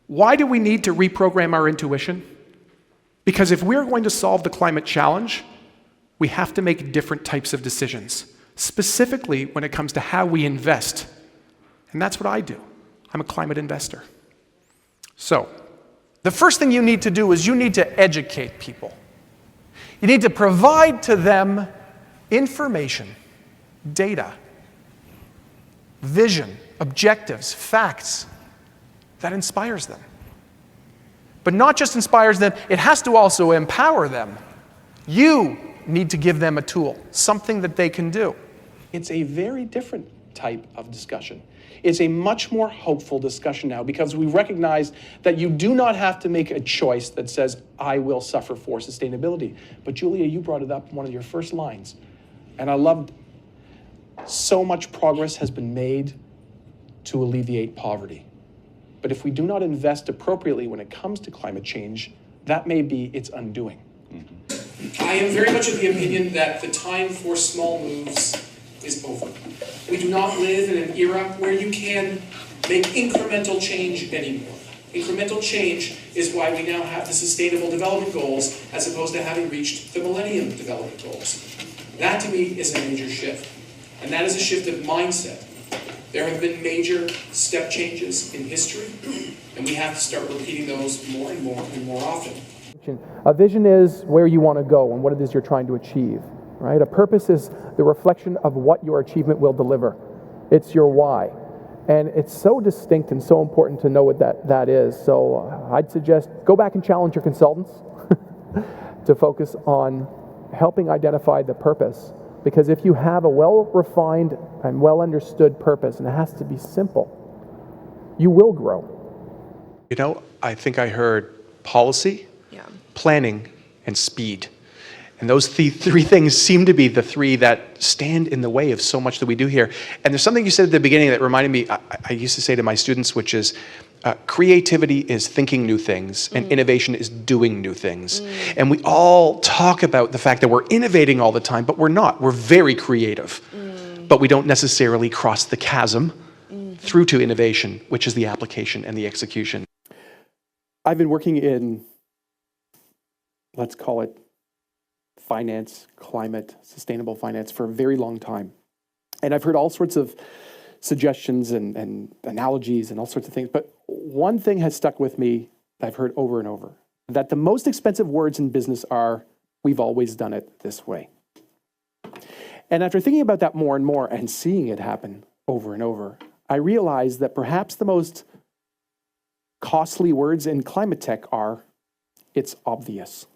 Why do we need to reprogram our intuition? Because if we're going to solve the climate challenge, we have to make different types of decisions, specifically when it comes to how we invest. And that's what I do. I'm a climate investor. So, the first thing you need to do is you need to educate people. You need to provide to them information, data, vision, objectives, facts that inspires them. But not just inspires them, it has to also empower them. You need to give them a tool, something that they can do. It's a very different type of discussion. It's a much more hopeful discussion now because we recognize that you do not have to make a choice that says, I will suffer for sustainability. But Julia, you brought it up in one of your first lines. And I loved, so much progress has been made to alleviate poverty. But if we do not invest appropriately when it comes to climate change, that may be its undoing. I am very much of the opinion that the time for small moves is over. We do not live in an era where you can make incremental change anymore. Incremental change is why we now have the Sustainable Development Goals as opposed to having reached the Millennium Development Goals. That to me is a major shift. And that is a shift of mindset. There have been major step changes in history, and we have to start repeating those more and more and more often. A vision is where you want to go and what it is you're trying to achieve, right? A purpose is the reflection of what your achievement will deliver. It's your why. And it's so distinct and so important to know what that is. So I'd suggest go back and challenge your consultants to focus on helping identify the purpose. Because if you have a well-refined and well-understood purpose, and it has to be simple, you will grow. You know, I think I heard policy, planning, and speed. And those three things seem to be the three that stand in the way of so much that we do here. And there's something you said at the beginning that reminded me, I used to say to my students, which is, creativity is thinking new things, and innovation is doing new things. And we all talk about the fact that we're innovating all the time, but we're not. We're very creative. But we don't necessarily cross the chasm through to innovation, which is the application and the execution. I've been working in, let's call it, finance, climate, sustainable finance for a very long time. And I've heard all sorts of suggestions and analogies and all sorts of things. But one thing has stuck with me that I've heard over and over, that the most expensive words in business are, we've always done it this way. And after thinking about that more and more and seeing it happen over and over, I realized that perhaps the most costly words in climate tech are, it's obvious.